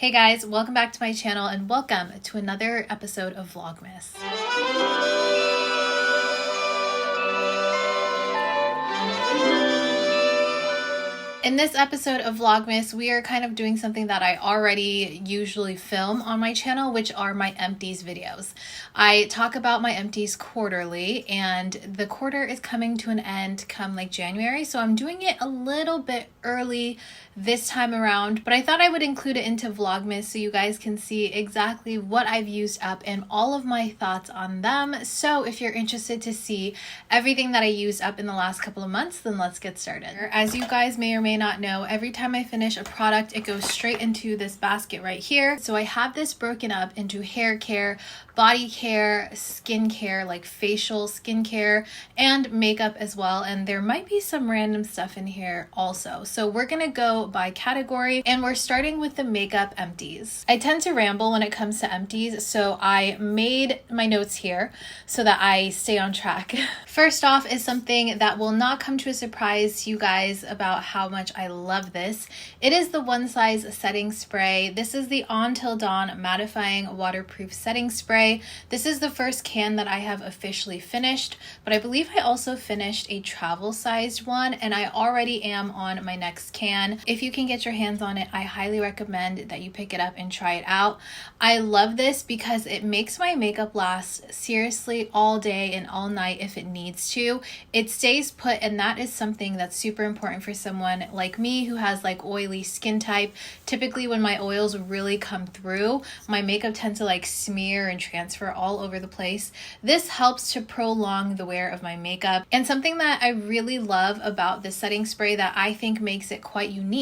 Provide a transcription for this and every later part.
Hey guys, welcome back to my channel and welcome to another episode of Vlogmas. In this episode of Vlogmas, we are kind of doing something that I already usually film on my channel, which are my empties videos. I talk about my empties quarterly, and the quarter is coming to an end come like January, so I'm doing it a little bit early this time around, but I thought I would include it into Vlogmas so you guys can see exactly what I've used up and all of my thoughts on them. So if you're interested to see everything that I used up in the last couple of months, then let's get started. As you guys may or may not know, every time I finish a product, it goes straight into this basket right here. So I have this broken up into hair care, body care, skin care, like facial skincare, and makeup as well. And there might be some random stuff in here also. So we're gonna go by category, and we're starting with the makeup empties. I tend to ramble when it comes to empties, so I made my notes here so that I stay on track. First off is something that will not come to a surprise to you guys about how much I love this. It is the OneSize setting spray. This is the On Till Dawn mattifying waterproof setting spray. This is the first can that I have officially finished, but I believe I also finished a travel sized one, and I already am on my next can. If you can get your hands on it, I highly recommend that you pick it up and try it out. I love this because it makes my makeup last seriously all day and all night if it needs to. It stays put, and that is something that's super important for someone like me who has like oily skin type. Typically when my oils really come through, my makeup tends to like smear and transfer all over the place. This helps to prolong the wear of my makeup. And something that I really love about this setting spray that I think makes it quite unique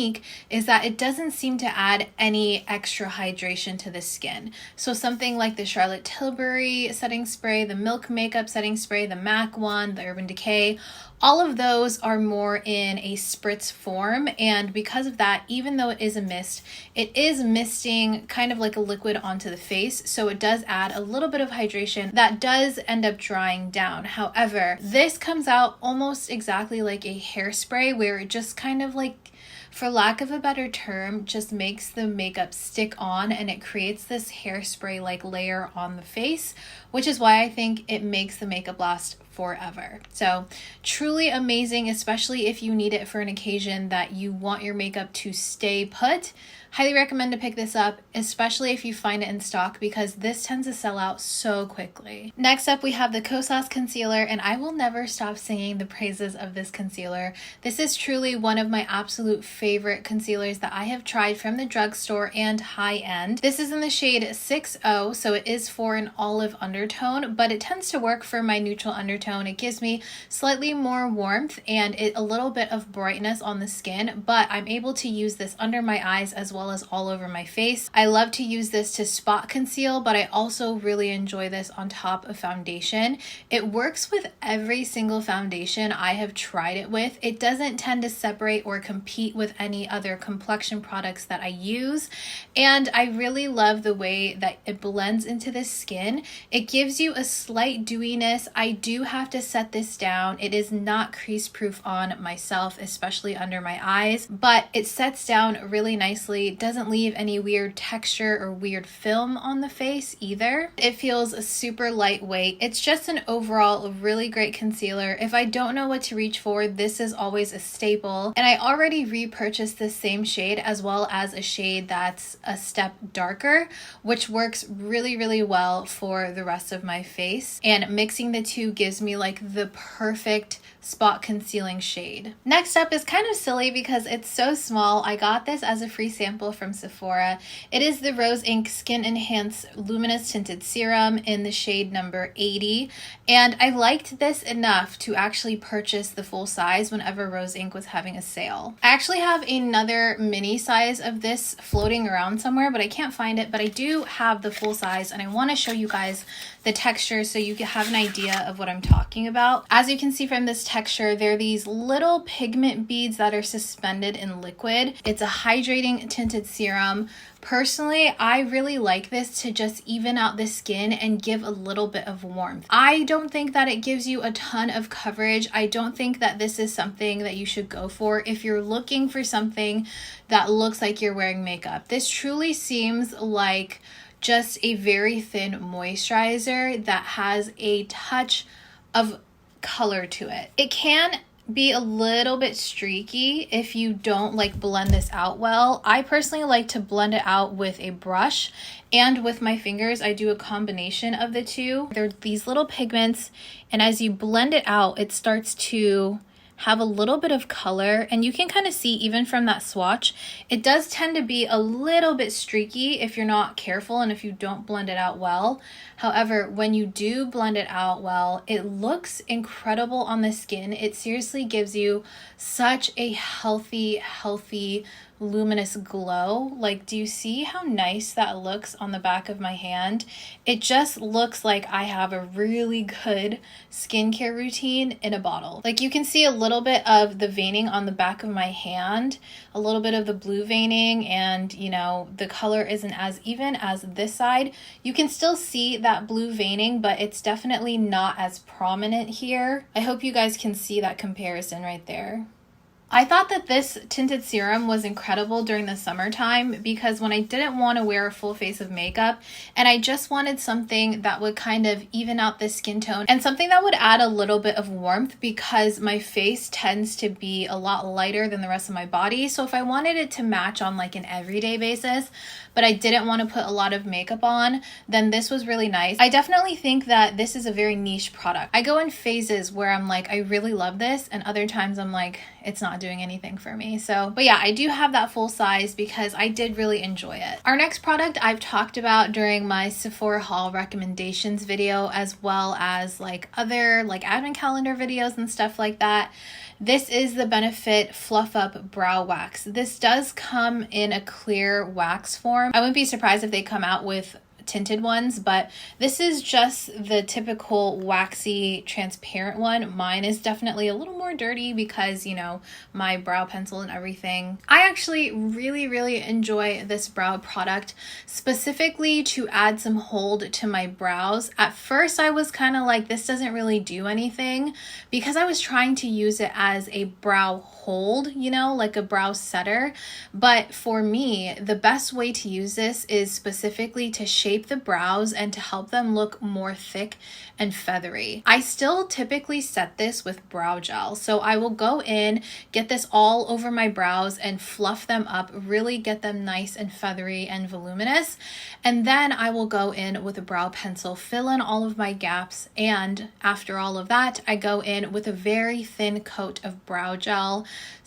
is that it doesn't seem to add any extra hydration to the skin. So something like the Charlotte Tilbury setting spray, the Milk Makeup setting spray, the MAC one, the Urban Decay, all of those are more in a spritz form, and because of that, even though it is a mist, it is misting kind of like a liquid onto the face, so it does add a little bit of hydration that does end up drying down. However, this comes out almost exactly like a hairspray where it just kind of like, for lack of a better term, just makes the makeup stick on, and it creates this hairspray like layer on the face, which is why I think it makes the makeup last forever. So truly amazing, especially if you need it for an occasion that you want your makeup to stay put. Highly recommend to pick this up, especially if you find it in stock, because this tends to sell out so quickly. Next up, we have the Kosas concealer, and I will never stop singing the praises of this concealer. This is truly one of my absolute favorite concealers that I have tried from the drugstore and high end. This is in the shade 6O, so it is for an olive undertone, but it tends to work for my neutral undertone. It gives me slightly more warmth and a little bit of brightness on the skin, but I'm able to use this under my eyes as well as all over my face. I love to use this to spot conceal, but I also really enjoy this on top of foundation. It works with every single foundation I have tried it with. It doesn't tend to separate or compete with any other complexion products that I use, and I really love the way that it blends into the skin. It gives you a slight dewiness. I do have to set this down. It is not crease proof on myself, especially under my eyes, but it sets down really nicely. It doesn't leave any weird texture or weird film on the face either. It feels super lightweight. It's just an overall really great concealer. If I don't know what to reach for, this is always a staple. And I already repurchased this same shade as well as a shade that's a step darker, which works really, really well for the rest of my face. And mixing the two gives me like the perfect spot concealing shade. Next up is kind of silly because it's so small. I got this as a free sample from Sephora. It is the RoseInc Skin Enhance Luminous Tinted Serum in the shade number 80. And I liked this enough to actually purchase the full size whenever RoseInc was having a sale. I actually have another mini size of this floating around somewhere, but I can't find it. But I do have the full size, and I want to show you guys the texture so you can have an idea of what I'm talking about. As you can see from this texture. They're these little pigment beads that are suspended in liquid. It's a hydrating tinted serum. Personally, I really like this to just even out the skin and give a little bit of warmth. I don't think that it gives you a ton of coverage. I don't think that this is something that you should go for if you're looking for something that looks like you're wearing makeup. This truly seems like just a very thin moisturizer that has a touch of color to it. It can be a little bit streaky if you don't like blend this out well. I personally like to blend it out with a brush and with my fingers. I do a combination of the two. They're these little pigments, and as you blend it out, it starts to have a little bit of color, and you can kind of see even from that swatch, it does tend to be a little bit streaky if you're not careful and if you don't blend it out well. However, when you do blend it out well, it looks incredible on the skin. It seriously gives you such a healthy luminous glow. Like, do you see how nice that looks on the back of my hand? It just looks like I have a really good skincare routine in a bottle. Like, you can see a little bit of the veining on the back of my hand, a little bit of the blue veining, and you know, the color isn't as even as this side. You can still see that blue veining, but it's definitely not as prominent here. I hope you guys can see that comparison right there. I thought that this tinted serum was incredible during the summertime because when I didn't want to wear a full face of makeup and I just wanted something that would kind of even out the skin tone and something that would add a little bit of warmth because my face tends to be a lot lighter than the rest of my body. So if I wanted it to match on like an everyday basis, but I didn't want to put a lot of makeup on, then this was really nice. I definitely think that this is a very niche product. I go in phases where I'm like, I really love this, and other times I'm like, it's not doing anything for me. So, but yeah, I do have that full size because I did really enjoy it. Our next product I've talked about during my Sephora haul recommendations video, as well as like other like advent calendar videos and stuff like that. This is the Benefit Fluff Up Brow Wax. This does come in a clear wax form. I wouldn't be surprised if they come out with tinted ones, but this is just the typical waxy transparent one. Mine is definitely a little more dirty because, you know, my brow pencil and everything. I actually really enjoy this brow product, specifically to add some hold to my brows. At first I was kind of like, this doesn't really do anything, because I was trying to use it as a brow hold, you know, like a brow setter. But for me, the best way to use this is specifically to shape the brows and to help them look more thick and feathery. I still typically set this with brow gel. So I will go in, get this all over my brows and fluff them up, really get them nice and feathery and voluminous. And then I will go in with a brow pencil, fill in all of my gaps. And after all of that, I go in with a very thin coat of brow gel,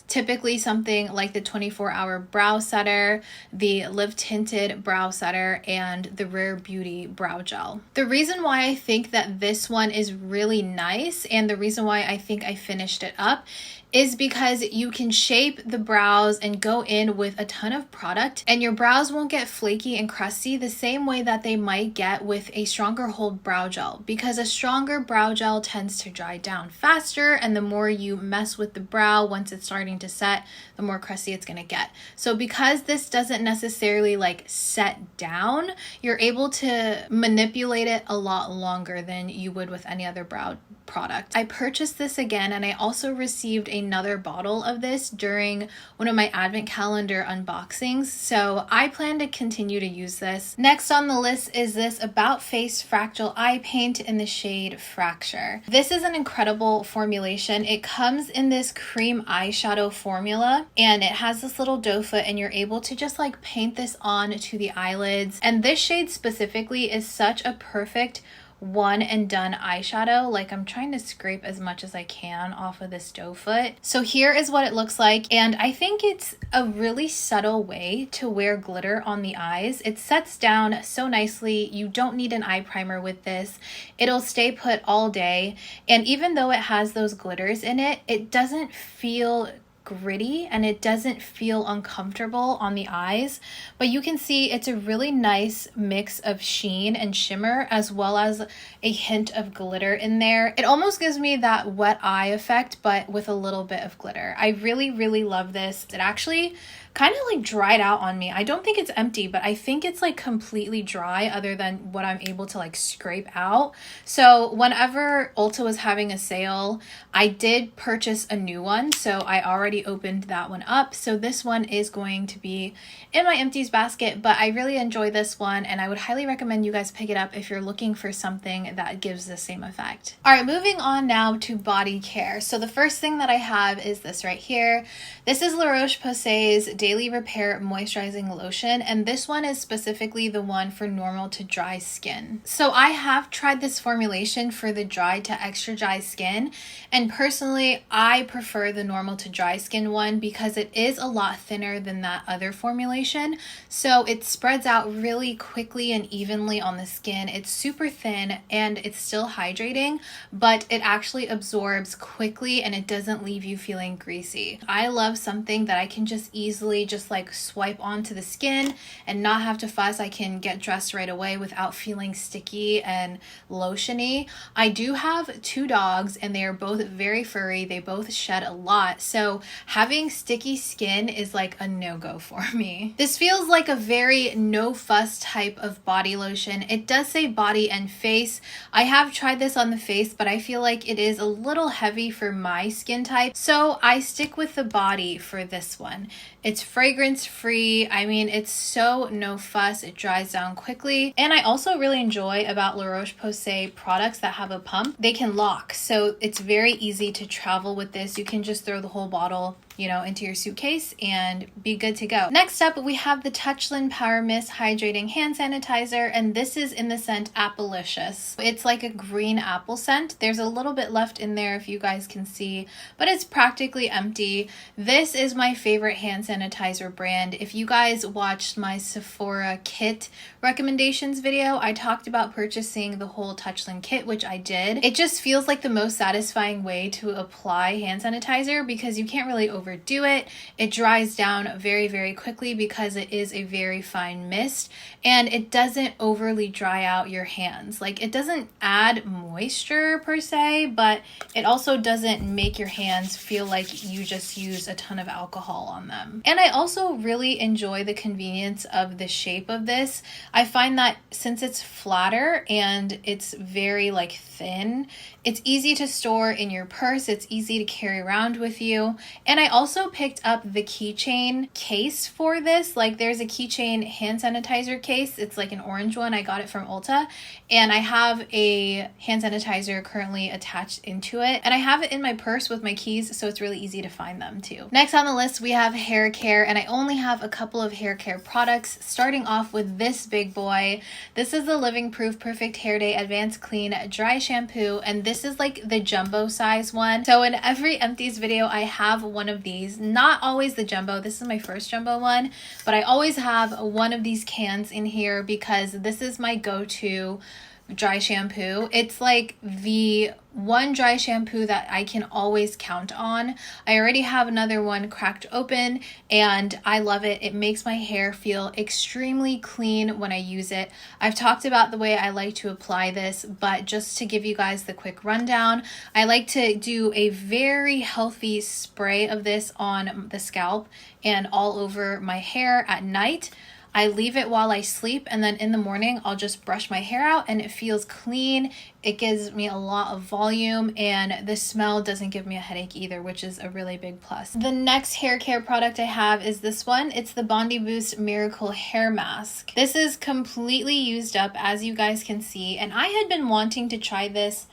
typically something like the 24-hour brow setter, the Live Tinted brow setter, and the Rare Beauty brow gel. The reason why I think that this one is really nice, and the reason why I think I finished it up, is because you can shape the brows and go in with a ton of product, and your brows won't get flaky and crusty the same way that they might get with a stronger hold brow gel, because a stronger brow gel tends to dry down faster, and the more you mess with the brow once it's starting to set, the more crusty it's gonna get. So because this doesn't necessarily like set down, you're able to manipulate it a lot longer than you would with any other brow product. I purchased this again, and I also received another bottle of this during one of my advent calendar unboxings, so I plan to continue to use this. Next on the list is this About Face Fractal Eye Paint in the shade Fracture. This is an incredible formulation. It comes in this cream eyeshadow formula, and it has this little doe foot, and you're able to just like paint this on to the eyelids. And this shade specifically is such a perfect one and done eyeshadow. Like, I'm trying to scrape as much as I can off of this doe foot. So here is what it looks like, and I think it's a really subtle way to wear glitter on the eyes. It sets down so nicely. You don't need an eye primer with this. It'll stay put all day, and even though it has those glitters in it, it doesn't feel gritty and it doesn't feel uncomfortable on the eyes, but you can see it's a really nice mix of sheen and shimmer as well as a hint of glitter in there. It almost gives me that wet eye effect, but with a little bit of glitter. I really love this. It actually kind of like dried out on me. I don't think it's empty, but I think it's like completely dry other than what I'm able to like scrape out. So whenever Ulta was having a sale, I did purchase a new one. So I already opened that one up. So this one is going to be in my empties basket, but I really enjoy this one and I would highly recommend you guys pick it up if you're looking for something that gives the same effect. All right, moving on now to body care. So the first thing that I have is this right here. This is La Roche-Posay's Daily Repair Moisturizing Lotion, and this one is specifically the one for normal to dry skin. So I have tried this formulation for the dry to extra dry skin, and personally I prefer the normal to dry skin one because it is a lot thinner than that other formulation. So it spreads out really quickly and evenly on the skin. It's super thin and it's still hydrating, but it actually absorbs quickly and it doesn't leave you feeling greasy. I love something that I can just easily just like swipe onto the skin and not have to fuss. I can get dressed right away without feeling sticky and lotiony. I do have 2 dogs and they are both very furry. They both shed a lot. So having sticky skin is like a no-go for me. This feels like a very no fuss type of body lotion. It does say body and face. I have tried this on the face, but I feel like it is a little heavy for my skin type. So I stick with the body for this one. It's fragrance free. I mean, it's so no fuss. It dries down quickly. And I also really enjoy about La Roche-Posay products that have a pump. They can lock. So it's very easy to travel with this. You can just throw the whole bottle, you know, into your suitcase and be good to go. Next up, we have the Touchland Power Mist Hydrating Hand Sanitizer, and this is in the scent Appalicious. It's like a green apple scent. There's a little bit left in there if you guys can see, but it's practically empty. This is my favorite hand sanitizer brand. If you guys watched my Sephora kit recommendations video, I talked about purchasing the whole Touchland kit, which I did. It just feels like the most satisfying way to apply hand sanitizer because you can't really overdo it. It dries down very quickly because it is a very fine mist and it doesn't overly dry out your hands. Like, it doesn't add moisture per se, but it also doesn't make your hands feel like you just used a ton of alcohol on them. And I also really enjoy the convenience of the shape of this. I find that since it's flatter and it's very like thin, it's easy to store in your purse. It's easy to carry around with you. And I also picked up the keychain case for this. Like, there's a keychain hand sanitizer case. It's like an orange one. I got it from Ulta. And I have a hand sanitizer currently attached into it. And I have it in my purse with my keys, so it's really easy to find them too. Next on the list, we have hair care. And I only have a couple of hair care products, starting off with this big boy. This is the Living Proof Perfect Hair Day Advanced Clean Dry Shampoo. And this is like the jumbo size one. So in every empties video, I have one of these. Not always the jumbo. This is my first jumbo one, but I always have one of these cans in here because this is my go-to dry shampoo. It's like the one dry shampoo that I can always count on. I already have another one cracked open and I love it. It makes my hair feel extremely clean when I use it. I've talked about the way I like to apply this, but just to give you guys the quick rundown, I like to do a very healthy spray of this on the scalp and all over my hair at night. I leave it while I sleep, and then in the morning I'll just brush my hair out and it feels clean. It gives me a lot of volume and the smell doesn't give me a headache either, which is a really big plus. The next hair care product I have is this one. It's the Bondi Boost Miracle Hair Mask. This is completely used up, as you guys can see, and I had been wanting to try this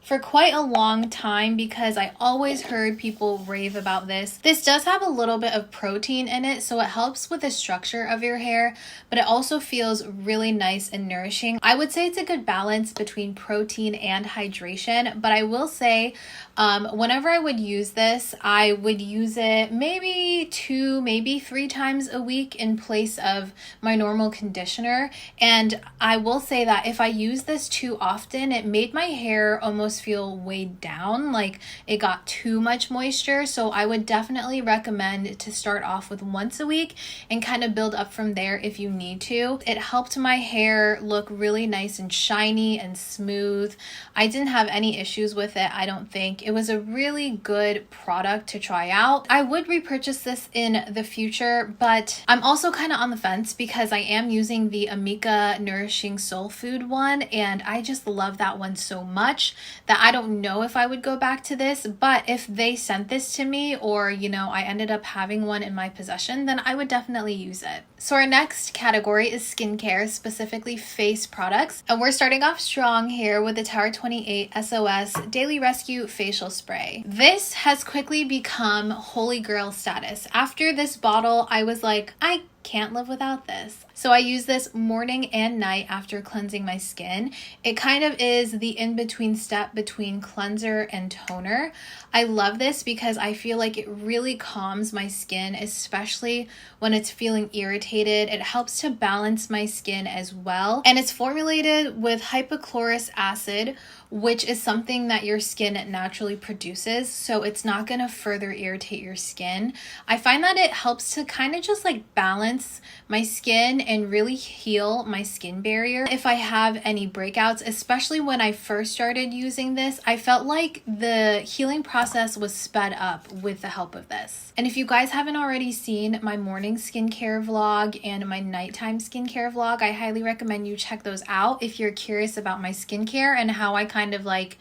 for quite a long time because I always heard people rave about this. This does have a little bit of protein in it, so it helps with the structure of your hair, but it also feels really nice and nourishing. I would say it's a good balance between protein and hydration, but I will say whenever I would use this, I would use it maybe 2, maybe 3 times a week in place of my normal conditioner. And I will say that if I use this too often, it made my hair almost almost feel weighed down, like it got too much moisture. So I would definitely recommend to start off with once a week and kind of build up from there if you need to. It helped my hair look really nice and shiny and smooth. I didn't have any issues with it, I don't think. It was a really good product to try out. I would repurchase this in the future, but I'm also kind of on the fence because I am using the Amika Nourishing Soul Food one, and I just love that one so much that I don't know if I would go back to this. But if they sent this to me, or you know, I ended up having one in my possession, then I would definitely use it. So our next category is skincare, specifically face products, and we're starting off strong here with the Tower 28 SOS Daily Rescue Facial Spray. This has quickly become holy grail status. After this bottle, I was like, I can't live without this. So I use this morning and night after cleansing my skin. It kind of is the in-between step between cleanser and toner. I love this because I feel like it really calms my skin, especially when it's feeling irritated. It helps to balance my skin as well. And it's formulated with hypochlorous acid, which is something that your skin naturally produces, so it's not going to further irritate your skin. I find that it helps to kind of just like balance my skin and really heal my skin barrier. If I have any breakouts, especially when I first started using this, I felt like the healing process was sped up with the help of this. And if you guys haven't already seen my morning skincare vlog and my nighttime skincare vlog, I highly recommend you check those out if you're curious about my skincare and how I kind of like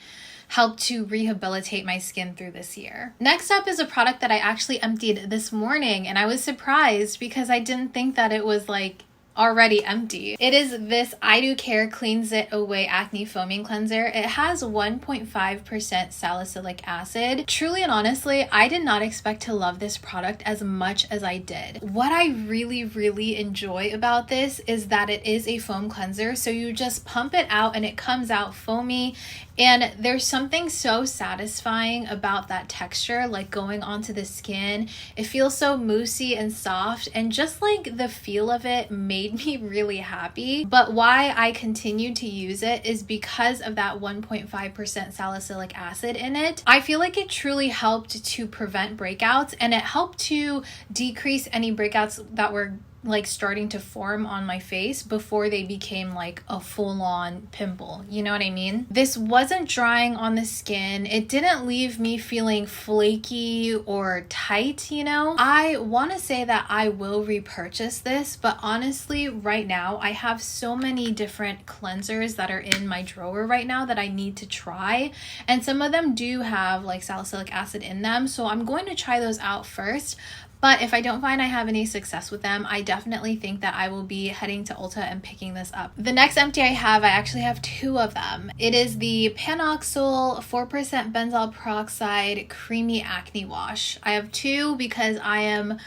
help to rehabilitate my skin through this year. Next up is a product that I actually emptied this morning, and I was surprised because I didn't think that it was like already empty. It is this I Do Care Cleans It Away Acne Foaming Cleanser. It has 1.5% salicylic acid. Truly and honestly, I did not expect to love this product as much as I did. What I really enjoy about this is that it is a foam cleanser, so you just pump it out and it comes out foamy. And there's something so satisfying about that texture, like going onto the skin. It feels so moussey and soft, and just like the feel of it made me really happy. But why I continue to use it is because of that 1.5% salicylic acid in it. I feel like it truly helped to prevent breakouts, and it helped to decrease any breakouts that were like starting to form on my face before they became like a full-on pimple. You know what I mean? This wasn't drying on the skin. It didn't leave me feeling flaky or tight, you know? I want to say that I will repurchase this, but honestly, right now, I have so many different cleansers that are in my drawer right now that I need to try. And some of them do have like salicylic acid in them, so I'm going to try those out first. But if I don't find I have any success with them, I definitely think that I will be heading to Ulta and picking this up. The next empty I actually have two of them. It is the Panoxyl 4% Benzoyl Peroxide Creamy Acne Wash. I have two because I am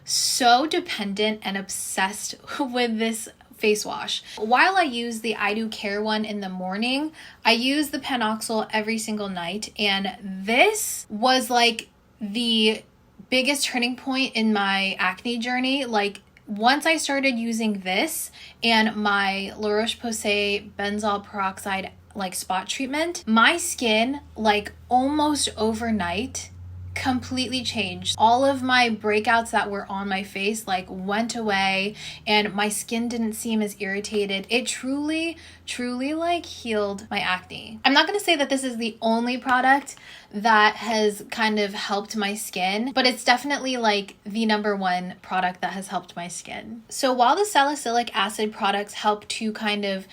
so dependent and obsessed with this face wash. While I use the I Do Care one in the morning, I use the Panoxyl every single night. And this was like the biggest turning point in my acne journey. Like once I started using this and my Roche-Posay Benzoyl Peroxide like spot treatment, my skin like almost overnight completely changed. All of my breakouts that were on my face like went away, and my skin didn't seem as irritated. It truly like healed my acne. I'm not going to say that this is the only product that has kind of helped my skin, but it's definitely like the number one product that has helped my skin. So while the salicylic acid products help to kind of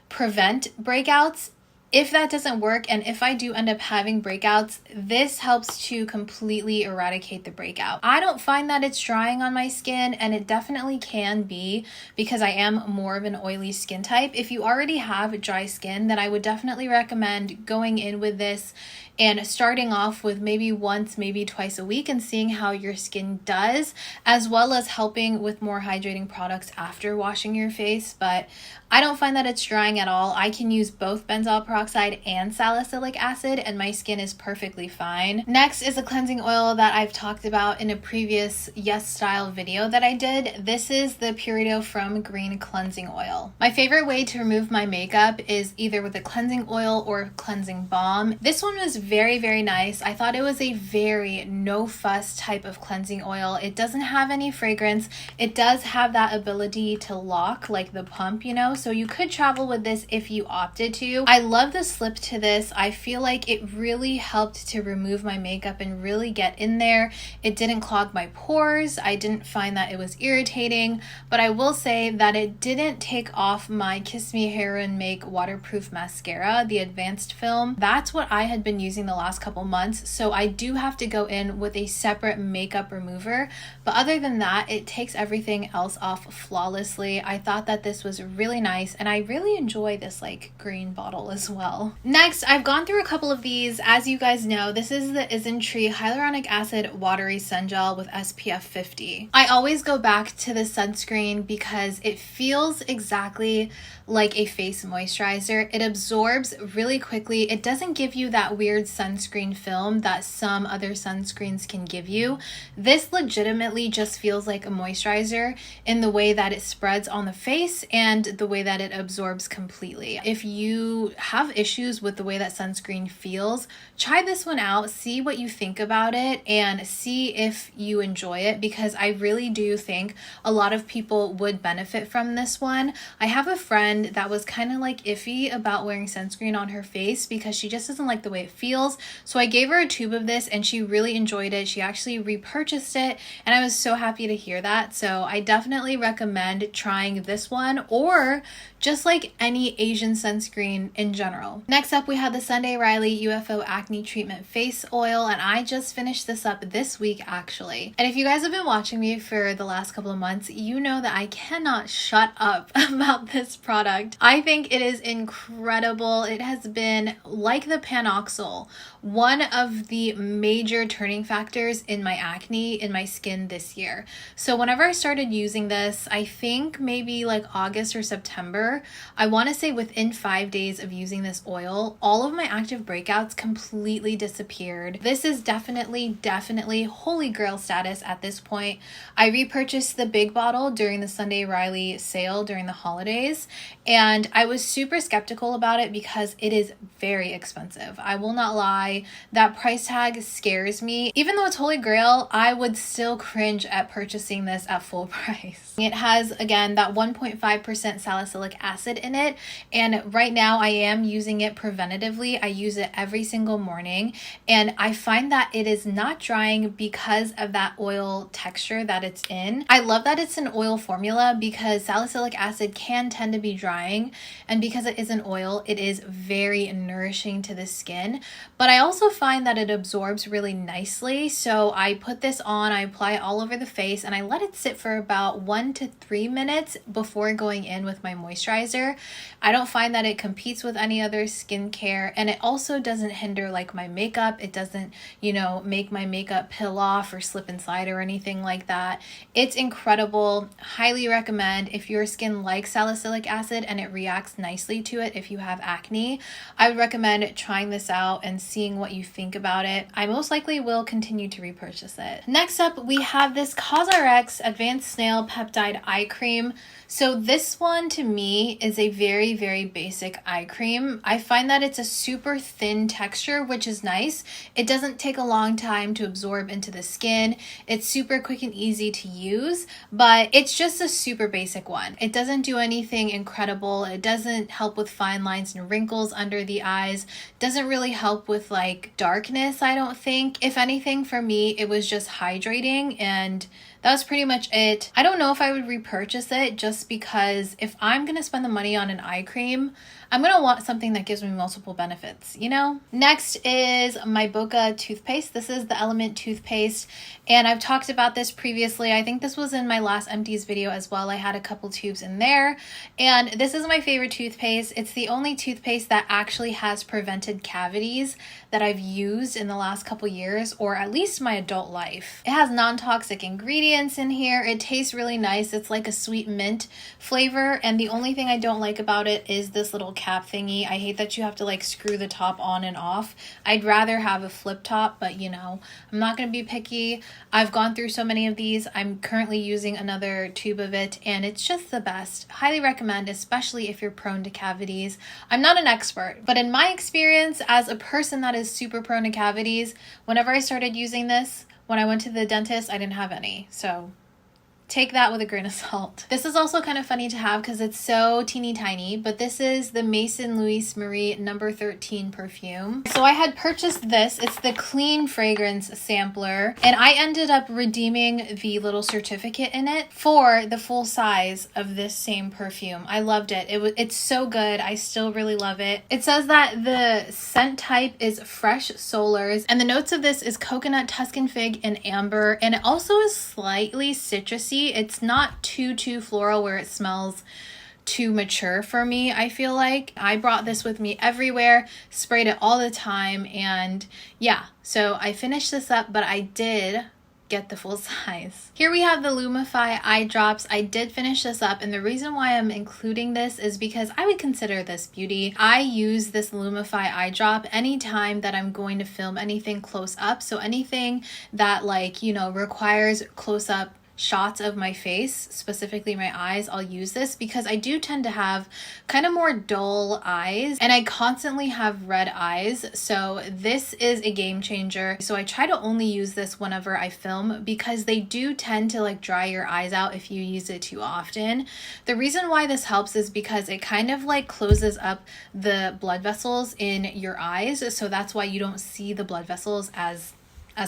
prevent breakouts, if that doesn't work, and if I do end up having breakouts, this helps to completely eradicate the breakout. I don't find that it's drying on my skin, and it definitely can be because I am more of an oily skin type. If you already have dry skin, then I would definitely recommend going in with this and starting off with maybe once, maybe twice a week and seeing how your skin does, as well as helping with more hydrating products after washing your face. But I don't find that it's drying at all. I can use both Benzoyl peroxide and salicylic acid, and my skin is perfectly fine. Next is a cleansing oil that I've talked about in a previous Yes Style video that I did. This is the Purito From Green Cleansing Oil. My favorite way to remove my makeup is either with a cleansing oil or cleansing balm. This one was very, very nice. I thought it was a very no fuss type of cleansing oil. It doesn't have any fragrance. It does have that ability to lock like the pump, you know, so you could travel with this if you opted to. I love the slip to this. I feel like it really helped to remove my makeup and really get in there. It didn't clog my pores. I didn't find that it was irritating, but I will say that it didn't take off my Kiss Me Hair and Make waterproof mascara, the advanced film. That's what I had been using the last couple months, so I do have to go in with a separate makeup remover, but other than that, it takes everything else off flawlessly. I thought that this was really nice, and I really enjoy this like green bottle as well. Next, I've gone through a couple of these. As you guys know, this is the Isntree Hyaluronic Acid Watery Sun Gel with SPF 50. I always go back to the sunscreen because it feels exactly like a face moisturizer. It absorbs really quickly. It doesn't give you that weird sunscreen film that some other sunscreens can give you. This legitimately just feels like a moisturizer in the way that it spreads on the face and the way that it absorbs completely. If you have issues with the way that sunscreen feels, try this one out, see what you think about it, and see if you enjoy it, because I really do think a lot of people would benefit from this one. I have a friend that was kind of like iffy about wearing sunscreen on her face because she just doesn't like the way it feels. So I gave her a tube of this and she really enjoyed it. She actually repurchased it, and I was so happy to hear that. So I definitely recommend trying this one, or just like any Asian sunscreen in general. Next up, we have the Sunday Riley UFO Acne Treatment Face Oil, and I just finished this up this week actually. And if you guys have been watching me for the last couple of months, you know that I cannot shut up about this product. I think it is incredible. It has been, like the Panoxyl, one of the major turning factors in my acne in my skin this year. So whenever I started using this, I think maybe like August or September, I want to say within 5 days of using this oil, all of my active breakouts completely disappeared. This is definitely holy grail status at this point. I repurchased the big bottle during the Sunday Riley sale during the holidays, and I was super skeptical about it because it is very expensive. I will not lie, that price tag scares me. Even though it's holy grail, I would still cringe at purchasing this at full price. It has, again, that 1.5% salicylic acid in it, and right now I am using it preventatively. I use it every single morning, and I find that it is not drying because of that oil texture that it's in. I love that it's an oil formula because salicylic acid can tend to be drying, and because it is an oil, it is very nourishing to the skin. But I also find that it absorbs really nicely, so I put this on, I apply it all over the face, and I let it sit for about 1 to 3 minutes before going in with my moisturizer. I don't find that it competes with any other skincare, and it also doesn't hinder like my makeup. It doesn't, you know, make my makeup peel off or slip and slide or anything like that. It's incredible. Highly recommend if your skin likes salicylic acid and it reacts nicely to it if you have acne. I would recommend trying this out and seeing what you think about it. I most likely will continue to repurchase it. Next up, we have this COSRX Advanced Snail Peptide Eye Cream. So this one to me is a very, very basic eye cream. I find that it's a super thin texture, which is nice. It doesn't take a long time to absorb into the skin. It's super quick and easy to use, but it's just a super basic one. It doesn't do anything incredible. It doesn't help with fine lines and wrinkles under the eyes. Doesn't really help with like darkness, I don't think. If anything, for me, it was just hydrating, and that was pretty much it. I don't know if I would repurchase it just because if I'm going to spend the money on an eye cream, I'm going to want something that gives me multiple benefits, you know? Next is my Boca toothpaste. This is the Element toothpaste, and I've talked about this previously. I think this was in my last empties video as well. I had a couple tubes in there, and this is my favorite toothpaste. It's the only toothpaste that actually has prevented cavities that I've used in the last couple years, or at least my adult life. It has non-toxic ingredients in here. It tastes really nice. It's like a sweet mint flavor, and the only thing I don't like about it is this little cap thingy. I hate that you have to like screw the top on and off. I'd rather have a flip top, but you know, I'm not going to be picky. I've gone through so many of these. I'm currently using another tube of it, and it's just the best. Highly recommend, especially if you're prone to cavities. I'm not an expert, but in my experience as a person that is super prone to cavities, whenever I started using this, when I went to the dentist, I didn't have any. So take that with a grain of salt. This is also kind of funny to have because it's so teeny tiny, but this is the Maison Louise Marie number 13 perfume. So I had purchased this. It's the clean fragrance sampler, and I ended up redeeming the little certificate in it for the full size of this same perfume. I loved it. It's so good. I still really love it. It says that the scent type is fresh solars, and the notes of this is coconut, Tuscan fig, and amber, and it also is slightly citrusy. It's not too floral where it smells too mature for me, I feel like. I brought this with me everywhere, sprayed it all the time, and yeah, so I finished this up, but I did get the full size. Here we have the Lumify Eye Drops. I did finish this up, and the reason why I'm including this is because I would consider this beauty. I use this Lumify Eye Drop anytime that I'm going to film anything close up, so anything that like, you know, requires close up shots of my face, specifically my eyes, I'll use this because I do tend to have kind of more dull eyes, and I constantly have red eyes, so this is a game changer. So I try to only use this whenever I film because they do tend to like dry your eyes out if you use it too often. The reason why this helps is because it kind of like closes up the blood vessels in your eyes, so that's why you don't see the blood vessels as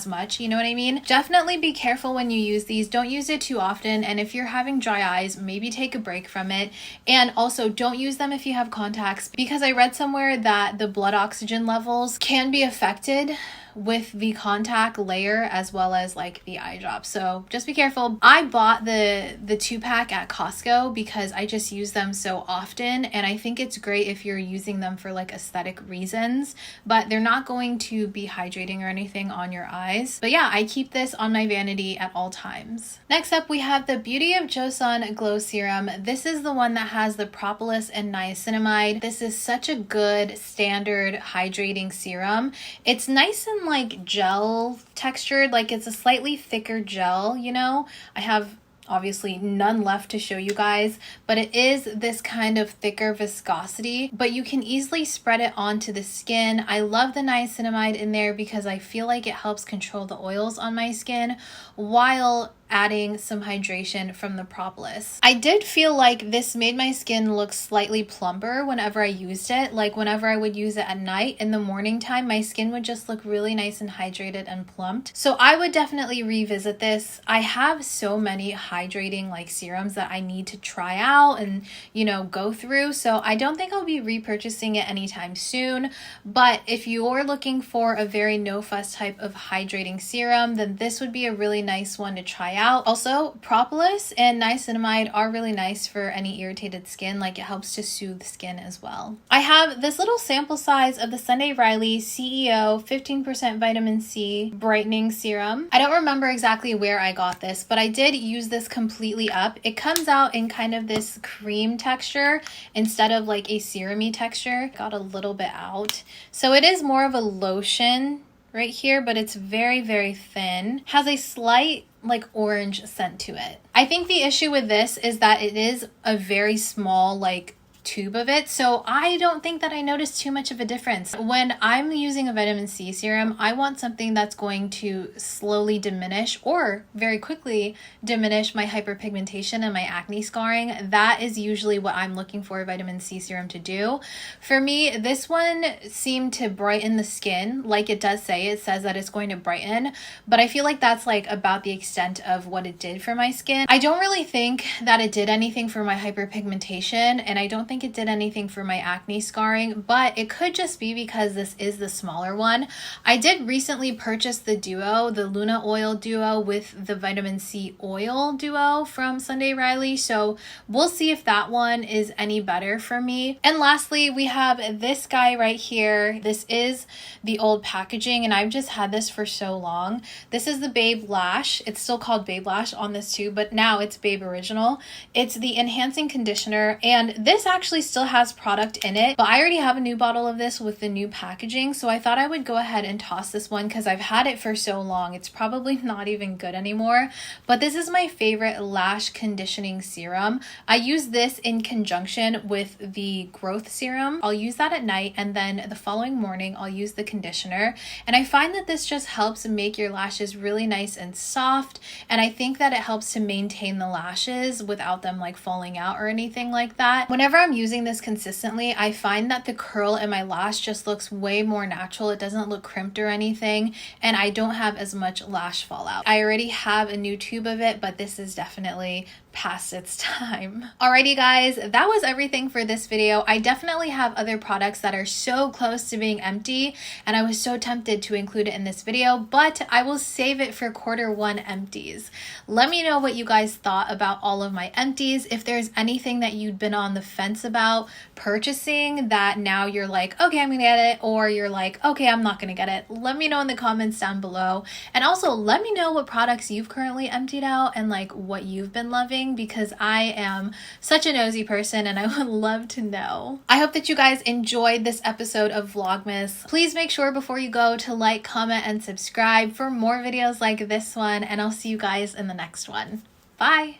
much, you know what I mean? Definitely be careful when you use these. Don't use it too often, and if you're having dry eyes, maybe take a break from it. And also don't use them if you have contacts, because I read somewhere that the blood oxygen levels can be affected with the contact layer as well as like the eye drop, so just be careful. I bought the 2-pack at Costco because I just use them so often, and I think it's great if you're using them for like aesthetic reasons, but they're not going to be hydrating or anything on your eyes. But yeah, I keep this on my vanity at all times. Next up, we have the Beauty of Joseon Glow Serum. This is the one that has the propolis and niacinamide. This is such a good standard hydrating serum. It's nice and like gel textured, like it's a slightly thicker gel, you know. I have obviously none left to show you guys, but it is this kind of thicker viscosity, but you can easily spread it onto the skin. I love the niacinamide in there because I feel like it helps control the oils on my skin while adding some hydration from the propolis. I did feel like this made my skin look slightly plumper whenever I used it. Like whenever I would use it at night, in the morning time, my skin would just look really nice and hydrated and plumped. So I would definitely revisit this. I have so many hydrating like serums that I need to try out and, you know, go through. So I don't think I'll be repurchasing it anytime soon. But if you're looking for a very no fuss type of hydrating serum, then this would be a really nice one to try out. Also, propolis and niacinamide are really nice for any irritated skin, like it helps to soothe skin as well. I have this little sample size of the Sunday Riley C.E.O 15% vitamin C brightening serum. I don't remember exactly where I got this, but I did use this completely up. It comes out in kind of this cream texture instead of like a serum-y texture. Got a little bit out. So it is more of a lotion right here, but it's very thin. Has a slight like orange scent to it. I think the issue with this is that it is a very small like tube of it, so I don't think that I noticed too much of a difference. When I'm using a vitamin C serum, I want something that's going to slowly diminish or very quickly diminish my hyperpigmentation and my acne scarring. That is usually what I'm looking for a vitamin C serum to do. For me, this one seemed to brighten the skin, like it does say. It says that it's going to brighten, but I feel like that's like about the extent of what it did for my skin. I don't really think that it did anything for my hyperpigmentation, and I don't think think it did anything for my acne scarring, but it could just be because this is the smaller one. I did recently purchase the duo, the Luna Oil Duo with the Vitamin C Oil Duo from Sunday Riley, so we'll see if that one is any better for me. And lastly, we have this guy right here. This is the old packaging, and I've just had this for so long. This is the Babe Lash. It's still called Babe Lash on this too, but now it's Babe Original. It's the enhancing conditioner, and this actually still has product in it, but I already have a new bottle of this with the new packaging, so I thought I would go ahead and toss this one because I've had it for so long. It's probably not even good anymore, but this is my favorite lash conditioning serum. I use this in conjunction with the growth serum. I'll use that at night, and then the following morning I'll use the conditioner, and I find that this just helps make your lashes really nice and soft, and I think that it helps to maintain the lashes without them like falling out or anything like that. Whenever I'm using this consistently, I find that the curl in my lash just looks way more natural. It doesn't look crimped or anything, and I don't have as much lash fallout. I already have a new tube of it, but this is definitely past its time. Alrighty guys, that was everything for this video. I definitely have other products that are so close to being empty, and I was so tempted to include it in this video, but I will save it for Q1 empties. Let me know what you guys thought about all of my empties. If there's anything that you'd been on the fence about purchasing that now you're like, okay, I'm gonna get it, or you're like, okay, I'm not gonna get it. Let me know in the comments down below, and also let me know what products you've currently emptied out and like what you've been loving, because I am such a nosy person and I would love to know. I hope that you guys enjoyed this episode of Vlogmas. Please make sure before you go to like, comment, and subscribe for more videos like this one, and I'll see you guys in the next one. Bye!